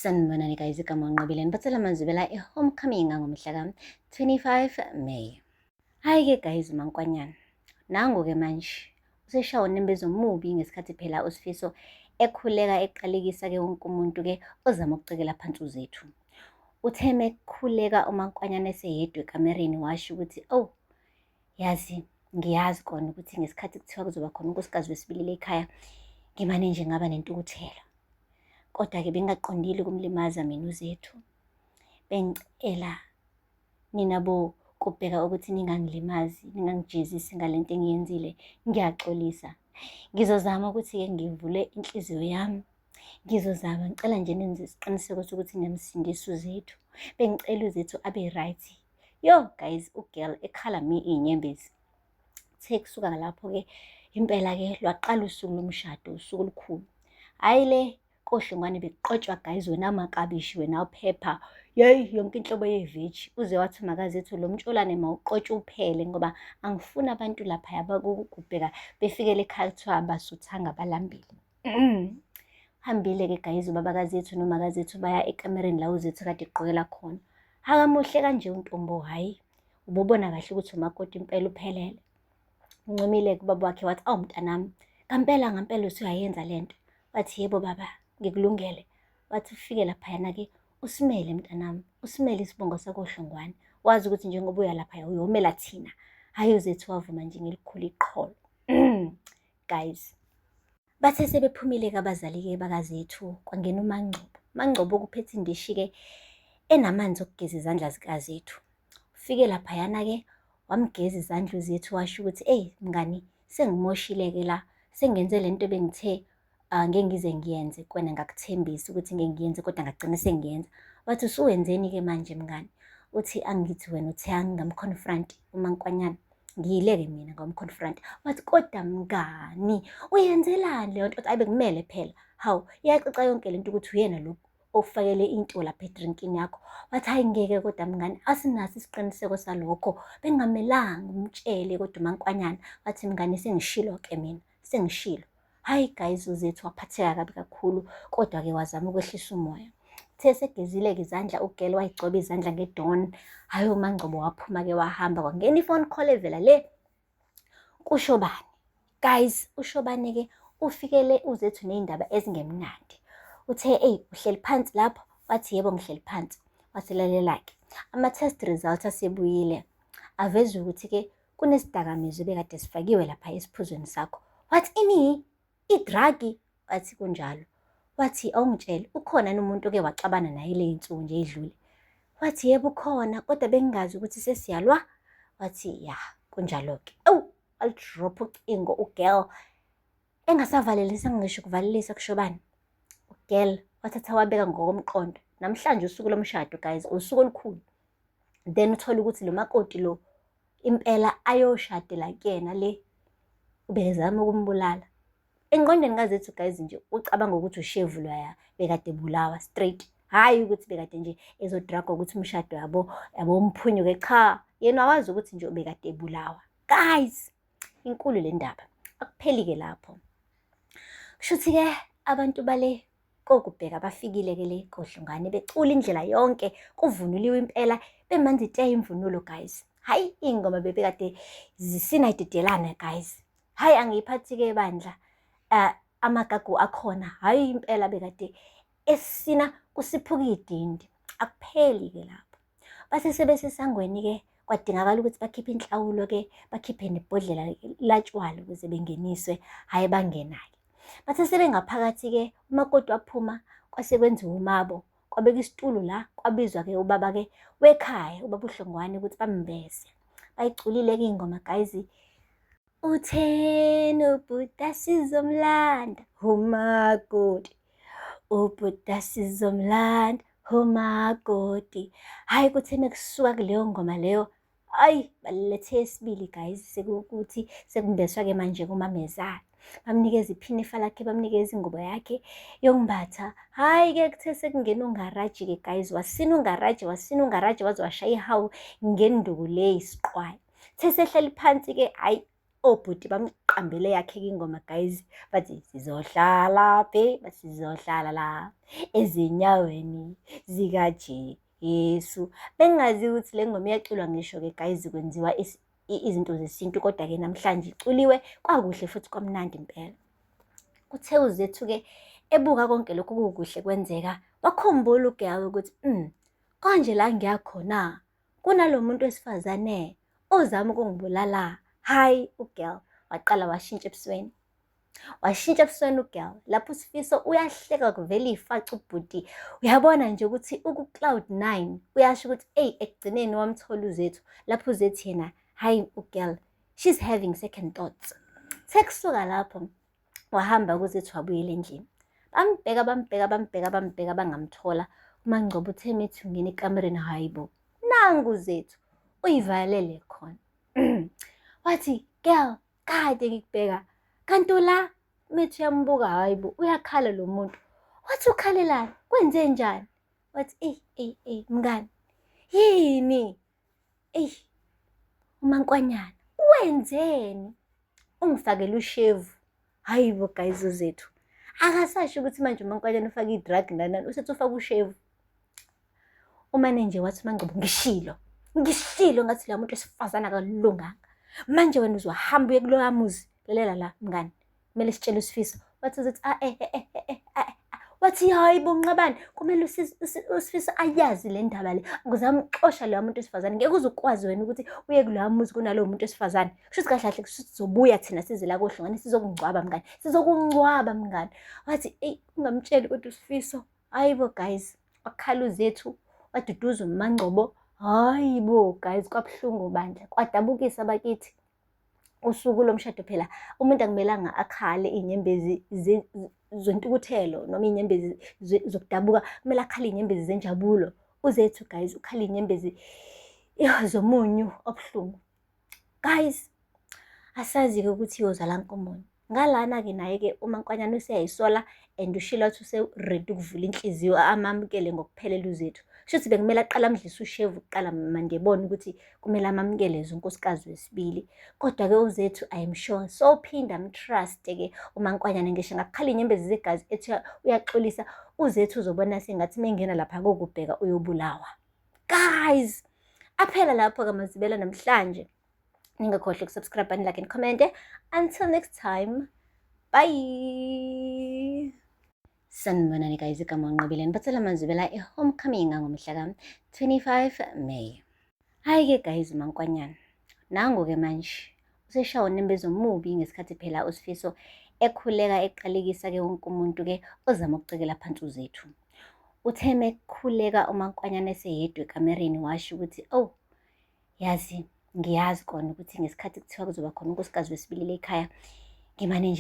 Sanibonani guys, igama uNqobileni bathela manzibela e-homecoming ngomhla ka-25 May. Hayi-ke guys umankwanyana, nangu-ke manje useshawa unembezo mubi ngesikhathi phela uSifiso ekhuleka eqalekisa-ke wonke umuntu-ke ozama ukucekela phansi uZethu. Utheme ekukhuleka umankwanyana eseyedwa ekamereni washo ukuthi, oh yazi ngiyazi kona ukuthi ngesikhathi kuthiwa kuzoba khona unkosikazi wesibili ekhaya ngimane nje ngaba nentukuthelo. Kodwa-ke bengingaqondile ukumlimaza mina uZethu. Bengicela nina bo kubheka ukuthi ningangilimazi, ningangijezisi ngalento engiyenzile. Ngiyaxolisa. Ngizozama ukuthi-ke ngivule inhliziyo yami. Ngizozama, ngicela nje nenze isiqiniseko sokuthi niyamsindisa uZethu. Bengicela uZethu abe right. Yo guys, ugirl ekhala mi iy'nyembezi. Kuthe kusuka lapho-ke impela-ke lwaqala usuku lomshado, usuku olukhulu. Hhayi le kohlongwane bekuqotshwa guys, wena amakabishi, wena uphepha, yeyi yonke inhlobo yeveji. Uze wathi makaZethu lo mtsholane mawuqotshwe uphele, ngoba angifuni abantu laphaya bakugubheka befikele ekhaya kuthiwa basuthanga balambile. Hambile-ke guys ubaba kaZethu noma kaZethu baya ekamereni la uZethu kade egqokela khona. Hakamuhle kanje untombo, hhayi ububona kahle ukuthi umakoti impela uphelele. Uncomile-ke ubaba wakhe wathi, awu mntanami, ngampela usuyayenza lento. Wathi yebo baba, ngikulungele. Wathi ufike laphayana-ke usimele mntanami, usimele isibongo sakohlongwane. Wazi ukuthi njengoba uya laphaya uyomela thina. Hhayi uZethu wavuma nje ngelikhulu iqholo. Guys, bathe sebephumile-ke abazali-ke bakaZethu, kwangena uMaNgcobo. uMaNgcobo kuphethe indishi-ke enamanzi okugeza izandla zikaZethu. Ufike laphayana-ke wamgeza izandla uZethu washo ukuthi, eyi mngani, sengimoshile-ke la, sengenze lento ebengithe ngeke ngize ngiyenze, kwena ngakuthembisa ukuthi ngeke ngiyenze kodwa ngagcina sengiyenza. Wathi usuwenzeni-ke manje mngani? Uthi angithi wena uthe angingamconfront umankwanyana, ngiyile-ke mina ngamconfront. Wathi kodwa mngani uyenzelani leyo nto? Ayi bekumele phela, hawu iyacaca yonke lento ukuthi uyena lo ofakele into lapha edrinkini yakho. Wathi hayi ngeke kodwa mngani, asinaso isiqiniseko salokho, bengamelanga umtshele kodwa umankwanyana. Wathi mngani sengishilo-ke mina, sengishilo. Hayi guys uZethu waphatheka kabi kakhulu, kodwa-ke wazama ukwehlisa umoya. Uthe segezile-ke izandla ugele wayigcoba izandla ngedoni. Hhayi uMaNgcobo waphuma-ke wahamba kwangena i-phone call evela le kuShobane. Guys uShobane-ke ufikele uZethu ney'ndaba ezingemnandi. Uthe eyi uhleli phansi lapho? Wathi yebo ngihleli phansi. Wathi lalela-ke ama-test results asebuyile, aveza ukuthi-ke kunesidakamizwa ebekade sifakiwe lapha esiphuzweni sakho. Wathi ini? Idragi? Wathi kunjalo. Wathi awungitshele ukhona umuntu oke waxabana naye le y'nsuku nje ey'dlule? Wathi yebo ukhona, kodwa bengingazi ukuthi sesiyalwa. Wathi ya kunjalo-ke. Awu alidropha ucingo ugirl engasavalelisa ngisho ukuvalelisa kuShobane. Ugirl wathatha wabeka ngokomqondo. Namhlanje usuku lomshado guys, usuku olukhulu. Then uthole ukuthi lo makoti lo impela ayoshadela kuyena le ubezama ukumbulala. Engqondweni kaZethu guys nje ucabanga ukuthi ushevu lwaya bekade ebulawa straight. Hhayi ukuthi bekade nje ezodragwa ukuthi umshado yabo umphunyuke, cha yena wazi ukuthi nje bekade ebulawa. Guys, inkulu le ndaba. Akupheli-ke lapho. Kushuthi-ke abantu bale kokubheka bafikile-ke le kohlongwane becula indlela yonke, kuvunuliwe impela, bemanzi ite imvunulo guys. Hayi iy'ngoma bebekade zisinayidedelana guys. Hayi angiyiphathi-ke bandla. Amagagu akhona, hhayi impela bekade esina kusiphuka idindi. Akupheli-ke lapho. Base sebesesangweni-ke kwadingakala ukuthi bakhiphe inhlawulo-ke, bakhiphe nebhodlela latshwala ukuze bengeniswe, hhayi bangena-ke. Bathe sebengaphakathi-ke umakoti waphuma kwase kwenziwa umabo, kwabeka isitulo la, kwabizwa-ke ubaba-ke wekhaya, ubaba uHlongwane ukuthi bambese. Bayiculile-ke iy'ngoma guys. Utheni ubhuti sizomlanda umakoti, ubhuti sizomlanda umakoti. Hhayi kuthe mekusuka kuleyo ngoma leyo, hayi balilethe esibili guys, sekukuthi sekumbeswa-ke manje kumamezala. Bamnikeza iphinifa lakhe, bamnikeza ingubo yakhe yokumbatha. Hhayi-ke kuthe sekungena ungaraji-ke guys, wasina ungaraji waze washaya ihawu ngenduku le yisiqwayi. Uthe sehleli phansi-ke, hhayi obhuti bamqambele yakhe ingoma guys, bathi sizohlala bathi sizohlala la ezinyaweni zikaJesu. Bengazi ukuthi le ngoma iyaculwa ngisho-ke guys, kwenziwa izinto zesintu, kodwa-ke namhlanje iculiwe kwakuhle futhi kwamnandi impela. Kuthe uZethu-ke ebuka konke lokhu kukuhle kwenzeka, wakhumbula uGirl ukuthi konje la ngiyakhona kunalo muntu wesifazane ozama ukungibulala. Hayi, uGirl waqala washintsha ebusweni uGirl. Lapho uSifiso uyahleka kuvele ifaca ubhuti. Uyabona nje ukuthi uku-Cloud9 uyasho ukuthi ekugcineni wamthola uZethu. Lapho uZethu yena, hayi uGirl, she's having second thoughts. Sekusuka lapho wahamba kuZethu wabuyela endlini. Bambheka bangamthola. uMaNgcobo uthe methi ungena ekamereni, hayibo nangu uZethu uyivalele khona. Wathi, Girl, kade ngikubheka kanti la. Methi uyambuka, hayibo uyakhala lo muntu. Wathi ukhalelani? Kwenze njani? Wathi mngani, yini? uMankwanyana wenzeni? Ungifakele ushevu. Hayibo guys, uZethu akasasho ukuthi manje uMankwanyana ufake i-drug nanani, usethi ufake ushevu. Umane nje wathi uMaNgcobo, ngishilo ngathi la muntu esifazana akalunganga. Manje wena uzohamba uye kuloya muzi. Lalela la mngani, kumele sitshele uSifiso. Wathi uZethu wathi hayibo Nqabani, kumele uSifiso ayazi le ndaba le, ngizamxosha loya muntu wesifazane. Ngeke uzukwazi wena ukuthi uye kuloya muzi kunalowo muntu wesifazane. Kusho ukuthi kahle kahle sizobuya thina size la kohlongane sizokungcwaba mngani, sizokungcwaba mngani. Wathi ungamtsheli kodwa uSifiso. Hayibo guys, wakhala uZethu, waduduza uMaNgcobo. Hayibo guys, kwabuhlungu bandla, kwadabukisa bakithi. Usuku lomshado phela umuntu akumelanga akhale inyembezi zentukuthelo noma inyembezi zokudabuka, kumele akhale inyembezi zenjabulo. uZethu guys ukhala inyembezi zomunyu obuhlungu. Guys, asazi-ke ukuthi iyozala nkomoni. Ngalana-ke naye-ke uMankwanyana useyayisola and ushilo wathi use-ready ukuvula inhliziyo amamukele ngokuphelela uZethu. Shuthi bekumele aqala amdlise ushevu kuqala manje ebona ukuthi kumele amamukele unkosikazi wesibili. Kodwa-ke uZethu I am sure so phinda amtrust-ke uMankwanyana, ngisho ngakukhala inyembezi zegazi ethi uyaxolisa. uZethu uzobona sengathi mengena lapha kokubheka uyobulawa. Guys, aphela lapho-ke amazibela namhlanje. Ningakhohlwa ukusubscribe, like and comment. Until next time, bye. Sanibonani guys, igama uNqobileni bathela amazibela homecoming ngomhla ka-25 May. Hayi-ke guys, uMankwanyana nangu-ke manje useshawa unembezo omubi ngesikhathi phela uSifiso ekhuleka eqalekisa-ke wonke umuntu-ke ozama ukucekela phansi uZethu. Utheme ekukhuleka uMankwanyana eseyedwa ekamereni washo ukuthi yazi ngiyazi kona ukuthi ngesikhathi kuthiwa kuzoba khona unkosikazi wesibili le ekhaya ngimane nje